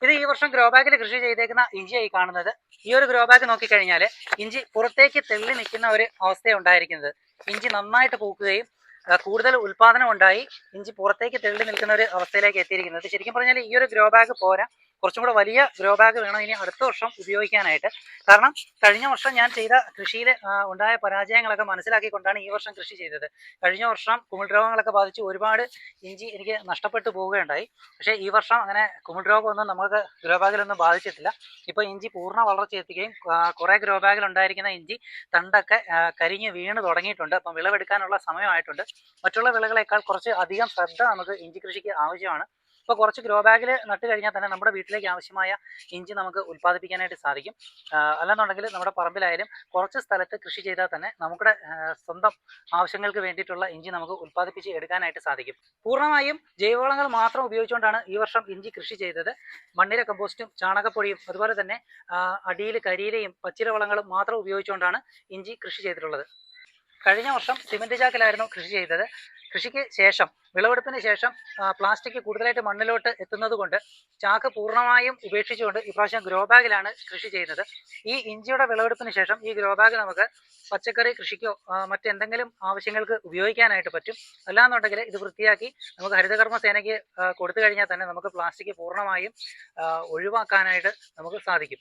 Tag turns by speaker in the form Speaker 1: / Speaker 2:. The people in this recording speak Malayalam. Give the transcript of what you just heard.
Speaker 1: ഇത് ഈ വർഷം ഗ്രോ ബാഗിൽ കൃഷി ചെയ്തേക്കുന്ന ഇഞ്ചിയായി കാണുന്നത്. ഈ ഒരു ഗ്രോ ബാഗ് നോക്കിക്കഴിഞ്ഞാൽ ഇഞ്ചി പുറത്തേക്ക് തെള്ളി നിൽക്കുന്ന ഒരു അവസ്ഥയുണ്ടായിരിക്കുന്നത്. ഇഞ്ചി നന്നായിട്ട് പൂക്കുകയും കൂടുതൽ ഉൽപാദനം ഉണ്ടായി ഇഞ്ചി പുറത്തേക്ക് തെള്ളി നിൽക്കുന്ന ഒരു അവസ്ഥയിലേക്ക് എത്തിയിരിക്കുന്നത്. ശരിക്കും പറഞ്ഞാൽ ഈ ഒരു ഗ്രോ ബാഗ് പോരാ, കുറച്ചും കൂടെ വലിയ ഗ്രോ ബാഗ് വേണം ഇനി അടുത്ത വർഷം ഉപയോഗിക്കാനായിട്ട്. കാരണം കഴിഞ്ഞ വർഷം ഞാൻ ചെയ്ത കൃഷിയിൽ ഉണ്ടായ പരാജയങ്ങളൊക്കെ മനസ്സിലാക്കിക്കൊണ്ടാണ് ഈ വർഷം കൃഷി ചെയ്തത്. കഴിഞ്ഞ വർഷം കുമിൾ രോഗങ്ങളൊക്കെ ബാധിച്ച് ഒരുപാട് ഇഞ്ചി എനിക്ക് നഷ്ടപ്പെട്ടു പോവുകയുണ്ടായി. പക്ഷേ ഈ വർഷം അങ്ങനെ കുമിൾ രോഗമൊന്നും നമുക്ക് ഗ്രോ ബാഗിലൊന്നും ബാധിച്ചിട്ടില്ല. ഇപ്പോൾ ഇഞ്ചി പൂർണ്ണ വളർച്ച എത്തുകയും കുറേ ഗ്രോ ബാഗിൽ ഉണ്ടായിരിക്കുന്ന ഇഞ്ചി തണ്ടൊക്കെ കരിഞ്ഞ് വീണ് തുടങ്ങിയിട്ടുണ്ട്. അപ്പം വിളവെടുക്കാനുള്ള സമയമായിട്ടുണ്ട്. മറ്റുള്ള വിളകളേക്കാൾ കുറച്ച് അധികം ശ്രദ്ധ നമുക്ക് ഇഞ്ചി കൃഷിക്ക് ആവശ്യമാണ്. ഇപ്പോൾ കുറച്ച് ഗ്രോ ബാഗിൽ നട്ട് കഴിഞ്ഞാൽ തന്നെ നമ്മുടെ വീട്ടിലേക്ക് ആവശ്യമായ ഇഞ്ചി നമുക്ക് ഉൽപ്പാദിപ്പിക്കാനായിട്ട് സാധിക്കും. അല്ലെന്നുണ്ടെങ്കിൽ നമ്മുടെ പറമ്പിലായാലും കുറച്ച് സ്ഥലത്ത് കൃഷി ചെയ്താൽ തന്നെ നമ്മുടെ സ്വന്തം ആവശ്യങ്ങൾക്ക് വേണ്ടിയിട്ടുള്ള ഇഞ്ചി നമുക്ക് ഉൽപ്പാദിപ്പിച്ച് എടുക്കാനായിട്ട് സാധിക്കും. പൂർണ്ണമായും ജൈവവളങ്ങൾ മാത്രം ഉപയോഗിച്ചുകൊണ്ടാണ് ഈ വർഷം ഇഞ്ചി കൃഷി ചെയ്തത്. മണ്ണിര കമ്പോസ്റ്റും ചാണകപ്പൊടിയും അതുപോലെ തന്നെ അടിയിൽ കരിയിലയും പച്ചില വളങ്ങളും മാത്രം ഉപയോഗിച്ചുകൊണ്ടാണ് ഇഞ്ചി കൃഷി ചെയ്തിട്ടുള്ളത്. കഴിഞ്ഞ വർഷം സിമന്റ് ചാക്കിലായിരുന്നു കൃഷി ചെയ്തത്. കൃഷിക്ക് ശേഷം വിളവെടുപ്പിന് ശേഷം പ്ലാസ്റ്റിക് കൂടുതലായിട്ട് മണ്ണിലോട്ട് എത്തുന്നത് കൊണ്ട് ചാക്ക് പൂർണ്ണമായും ഉപേക്ഷിച്ചുകൊണ്ട് ഇപ്രാവശ്യം ഗ്രോ ബാഗിലാണ് കൃഷി ചെയ്യുന്നത്. ഈ ഇഞ്ചിയുടെ വിളവെടുപ്പിന് ശേഷം ഈ ഗ്രോ ബാഗ് നമുക്ക് പച്ചക്കറി കൃഷിക്കോ മറ്റെന്തെങ്കിലും ആവശ്യങ്ങൾക്ക് ഉപയോഗിക്കാനായിട്ട് പറ്റും. അല്ലാന്നുണ്ടെങ്കിൽ ഇത് വൃത്തിയാക്കി നമുക്ക് ഹരിതകർമ്മ സേനയ്ക്ക് കൊടുത്തു കഴിഞ്ഞാൽ തന്നെ നമുക്ക് പ്ലാസ്റ്റിക് പൂർണ്ണമായും ഒഴിവാക്കാനായിട്ട് നമുക്ക് സാധിക്കും.